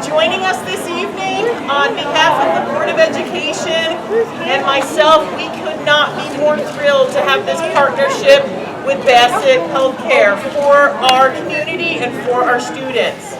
joining us this evening. On behalf of the Board of Education and myself, we could not be more thrilled to have this partnership with Bassett Healthcare for our community and for our students.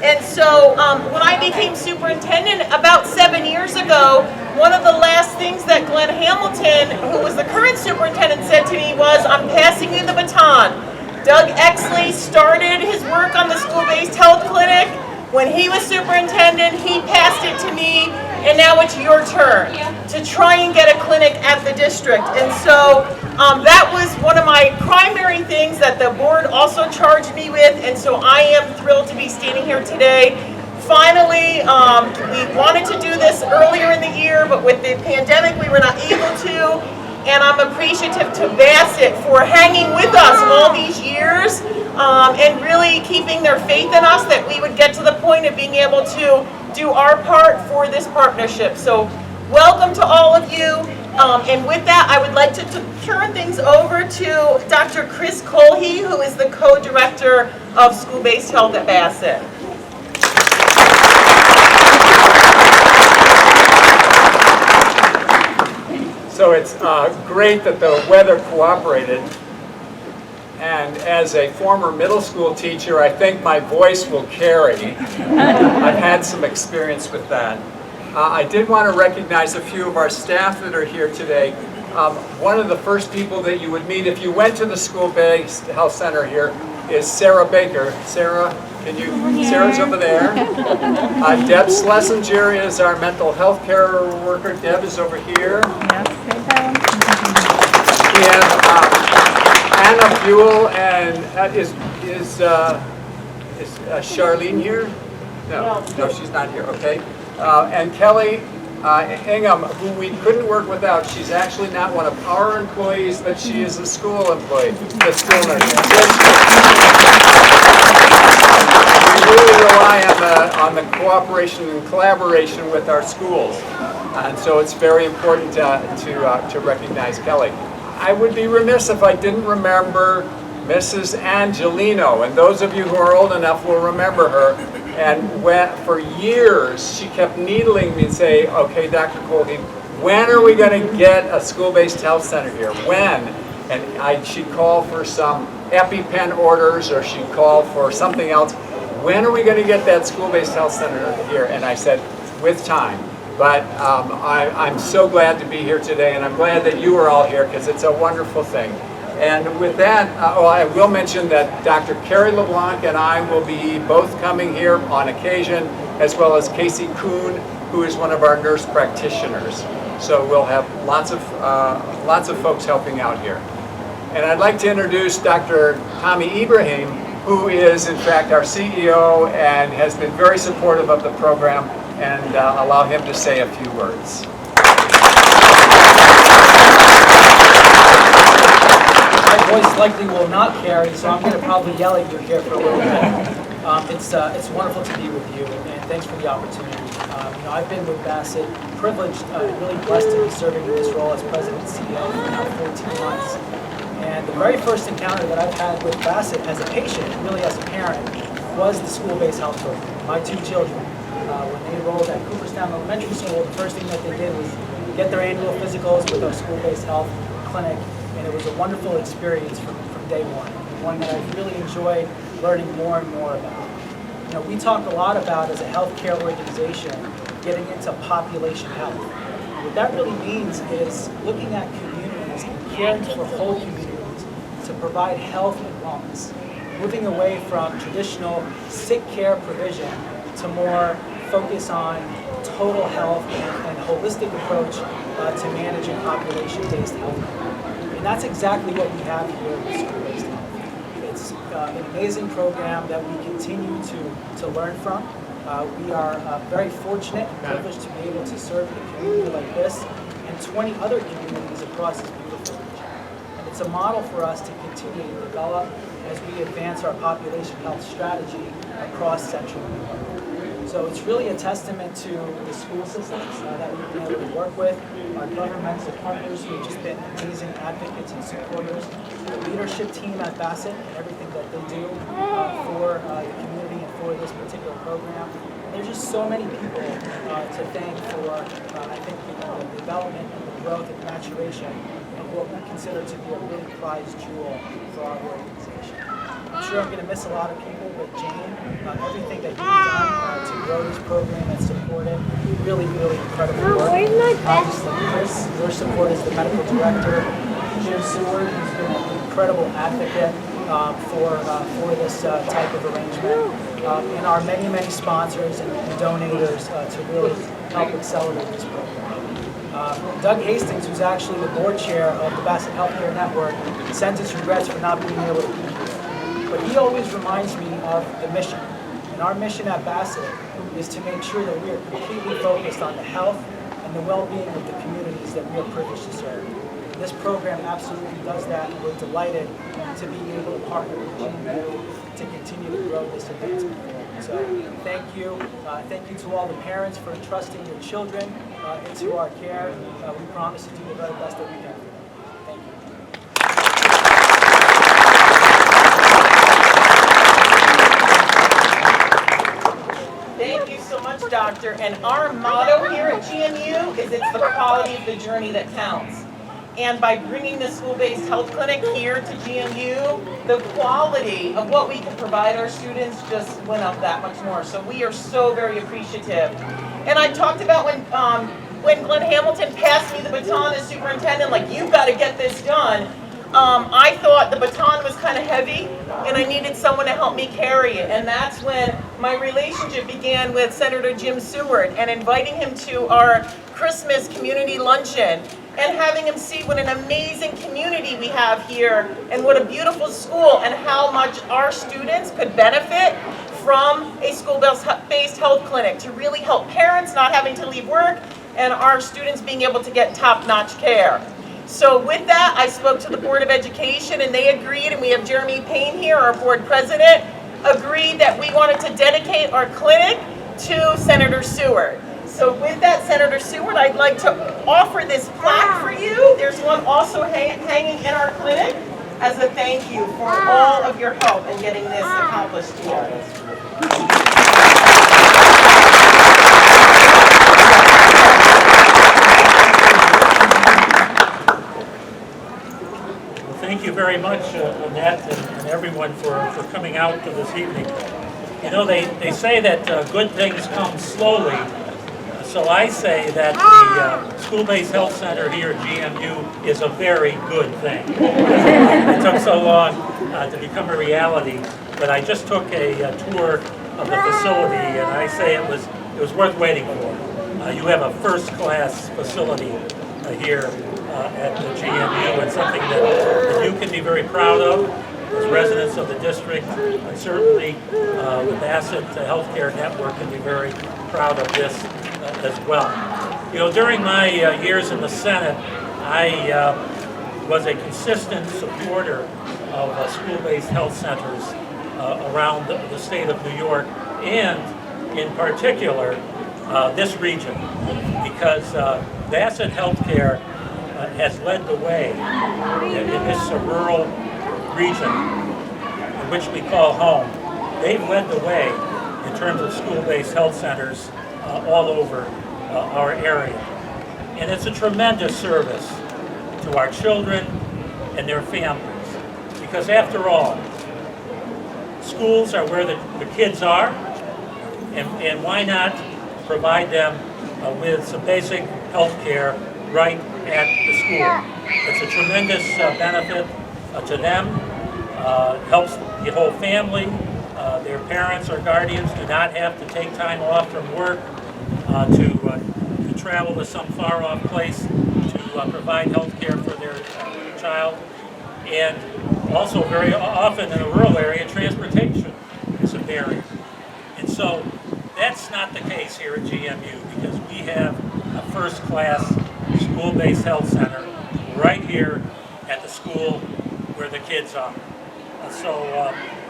And so when I became superintendent about 7 years ago, one of the last things that Glenn Hamilton, who was the current superintendent, said to me was, "I'm passing you the baton." Doug Exley started his work on the school-based health clinic. When he was superintendent, he passed it to me, and now it's your turn to try and get a clinic at the district. And so that was one of my primary things that the board also charged me with, and so I am thrilled to be standing here today. Finally, we wanted to do this earlier in the year, but with the pandemic we were not able to, and I'm appreciative to Bassett for hanging with us all these years and really keeping their faith in us that we would get to the point of being able to do our part for this partnership. So welcome to all of you, and with that I would like to turn things over to Dr. Chris Colhe, who is the co-director of School-Based Health at Bassett. So it's great that the weather cooperated, and as a former middle school teacher, I think my voice will carry. I've had some experience with that. I did want to recognize a few of our staff that are here today. One of the first people that you would meet if you went to the school-based health center here is Sarah Baker. Sarah, can you? Sarah's over there. Deb Schlesinger is our mental health care worker. Deb is over here. We have Anna Buell, and is Charlene here? No, she's not here. Okay. And Kelly Hingham, who we couldn't work without. She's actually not one of our employees, but she is a school employee, the school nurse. We really rely on the cooperation and collaboration with our schools, and so it's very important to recognize Kelly. I would be remiss if I didn't remember Mrs. Angelino, and those of you who are old enough will remember her. And for years, she kept needling me and say, "Okay, Dr. Colhe, when are we going to get a school-based health center here? When?" And she'd call for some EpiPen orders, or she'd call for something else. "When are we going to get that school-based health center here?" And I said, "With time." But I'm so glad to be here today, and I'm glad that you are all here because it's a wonderful thing. And with that, I will mention that Dr. Carrie LeBlanc and I will be both coming here on occasion, as well as Casey Kuhn, who is one of our nurse practitioners. So we'll have lots of folks helping out here. And I'd like to introduce Dr. Tommy Ibrahim, who is in fact our CEO and has been very supportive of the program, and allow him to say a few words. My voice likely will not carry, so I'm going to probably yell at you here for a little bit. It's wonderful to be with you, and thanks for the opportunity. I've been with Bassett, privileged and really blessed to be serving in this role as president and CEO for now 14 months. And the very first encounter that I've had with Bassett as a patient, really as a parent, was the school-based health program. My two children, when they enrolled at Cooperstown Elementary School, the first thing that they did was get their annual physicals with our school-based health clinic, and it was a wonderful experience from day one that I've really enjoyed learning more and more about. We talk a lot about, as a healthcare organization, getting into population health. What that really means is looking at communities and caring for whole communities to provide health and wellness, moving away from traditional sick care provision to more focus on total health and holistic approach to managing population-based health. And that's exactly what we have here with school-based health. It's an amazing program that we continue to learn from. We are very fortunate and privileged to be able to serve a community like this and 20 other communities across this beautiful region. And it's a model for us to continue to develop as we advance our population health strategy across Central New York. So it's really a testament to the school systems that we've been able to work with, our governmental partners who have just been amazing advocates and supporters, the leadership team at Bassett and everything that they do for the community and for this particular program. And there's just so many people to thank for, I think, the development and the growth and maturation of what we consider to be a really prized jewel for our organization. I'm sure I'm going to miss a lot of people, but Jane, everything that you've done to grow this program and support it, really, really incredible work. Obviously, Chris, your support as the medical director, Jim Seward, who's been an incredible advocate for this type of arrangement, and our many, many sponsors and donators to really help accelerate this program. Doug Hastings, who's actually the board chair of the Bassett Healthcare Network, sends his regrets for not being able to be here. But he always reminds me of the mission. And our mission at Bassett is to make sure that we are completely focused on the health and the well-being of the communities that we are privileged to serve. This program absolutely does that, and we're delighted to be able to partner with GMU to continue to grow this advancement forward. So thank you. Thank you to all the parents for entrusting your children into our care. We promise to do the very best that we can for them. Thank you. Thank you so much, Doctor. And our motto here at GMU is it's the quality of the journey that counts. And by bringing the school-based health clinic here to GMU, the quality of what we can provide our students just went up that much more. So we are so very appreciative. And I talked about when Glenn Hamilton passed me the baton as superintendent, like, you've got to get this done. I thought the baton was kind of heavy, and I needed someone to help me carry it. And that's when my relationship began with Senator Jim Seward and inviting him to our Christmas community luncheon and having him see what an amazing community we have here and what a beautiful school and how much our students could benefit from a school-based health clinic to really help parents not having to leave work and our students being able to get top-notch care. So with that, I spoke to the Board of Education and they agreed, and we have Jeremy Payne here, our board president, agreed that we wanted to dedicate our clinic to Senator Seward. So with that, Senator Seward, I'd like to offer this plaque for you. There's one also hanging in our clinic as a thank you for all of your help in getting this accomplished here. Thank you very much, Annette, and everyone for coming out to this evening. You know, they say that good things come slowly, so I say that the school-based health center here at GMU is a very good thing. It took so long to become a reality, but I just took a tour of the facility, and I say it was worth waiting for. You have a first-class facility here at the GMU, and something that you can be very proud of as residents of the district, and certainly the Bassett Healthcare Network can be very proud of this as well. You know, during my years in the Senate, I was a consistent supporter of school-based health centers around the state of New York, and in particular this region, because Bassett Healthcare has led the way in this rural region, which we call home. They've led the way in terms of school-based health centers all over our area. And it's a tremendous service to our children and their families, because after all, schools are where the kids are, and why not provide them with some basic health care right at the school. It's a tremendous benefit to them, helps the whole family. Their parents or guardians do not have to take time off from work to travel to some far-off place to provide health care for their child. And also very often in a rural area, transportation is a barrier. And so that's not the case here at GMU, because we have a first-class school-based health center right here at the school where the kids are. So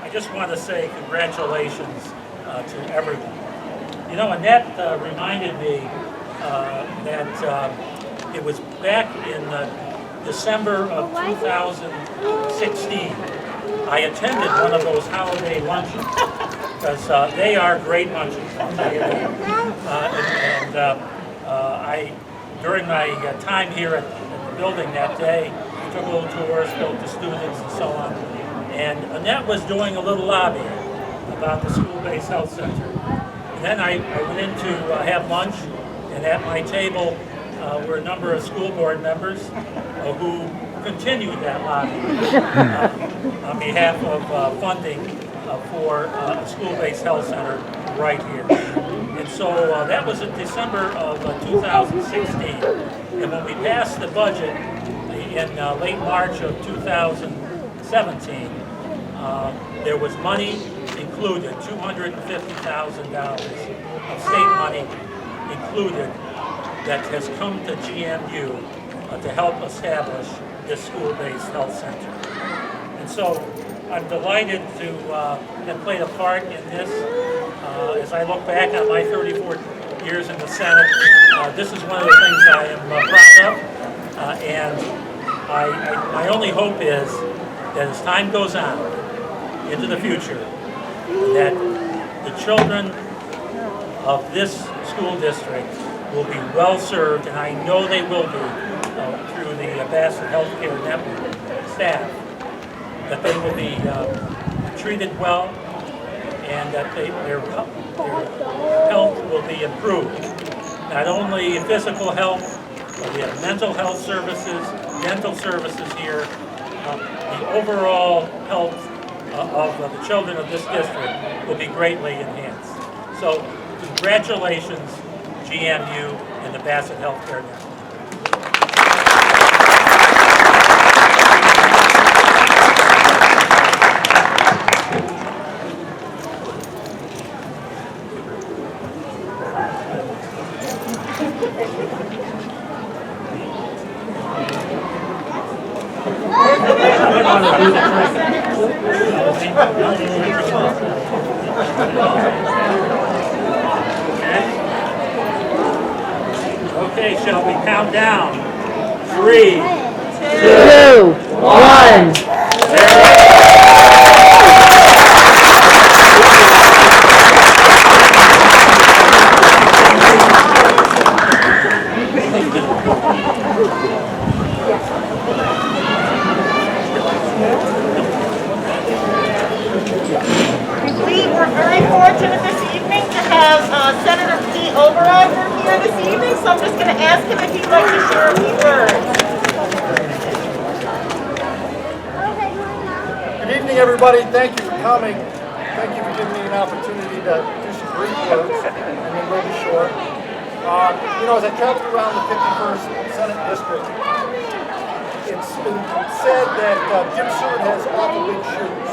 I just want to say congratulations to everyone. You know, Annette reminded me that it was back in December of 2016. I attended one of those holiday luncheons because they are great lunches. During my time here at the building that day, we took a little tour, spoke to students and so on. And Annette was doing a little lobbying about the school-based health center. And then I went in to have lunch, and at my table were a number of school board members who continued that lobbying on behalf of funding for a school-based health center right here. And so that was in December of 2016. And when we passed the budget in late March of 2017, there was money included, $250,000 of state money included, that has come to GMU to help establish this school-based health center. And so I'm delighted to have played a part in this. As I look back on my 34 years in the Senate, this is one of the things I am proud of. And my only hope is that as time goes on into the future, that the children of this school district will be well served, and I know they will be through the Bassett Healthcare Network staff, that they will be treated well, and that their health will be improved. Not only physical health, but we have mental health services, dental services here. The overall health of the children of this district will be greatly enhanced. So congratulations, GMU and the Bassett Healthcare Network. Okay, shall we count down? 3, 2, 1. We're very fortunate this evening to have Senator Pete Overrider here this evening, so I'm just going to ask him if he'd like to share a few words. Good evening, everybody. Thank you for coming. Thank you for giving me an opportunity to do some brief words, and then we'll be short. As I traveled around the 51st Senate District, it's been said that Jim Seward has awful big shoes.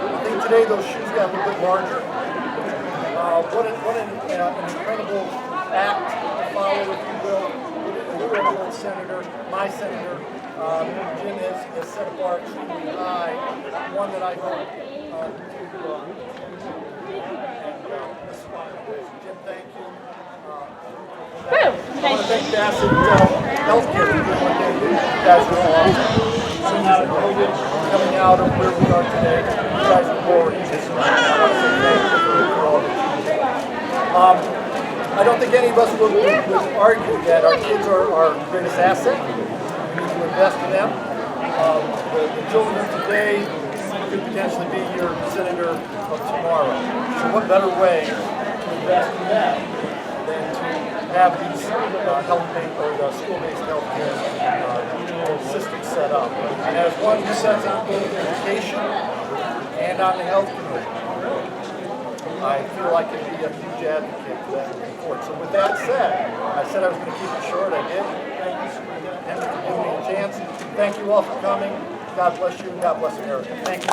I think today those shoes got a little bit larger. What an incredible act to follow, if you will. You're a old senator, my senator. Jim has set a bar extremely high, one that I hope Jim, thank you. I want to thank Bassett Healthcare for doing what they do. You guys are all awesome. Coming out of where we are today, you guys are glorious. I want to say thank you for all that you do. I don't think any of us would argue that our kids are our greatest asset. We need to invest in them. The children of today could potentially be your senator of tomorrow. So what better way to invest in them than to have these health-based or the school-based healthcare systems set up. And as one who sets on both education and on the health committee, I feel I can be a huge advocate for that moving forward. So with that said, I said I was going to keep it short. I did. Thank you, Superintendent, for giving me a chance. Thank you all for coming. God bless you and God bless America. Thank you.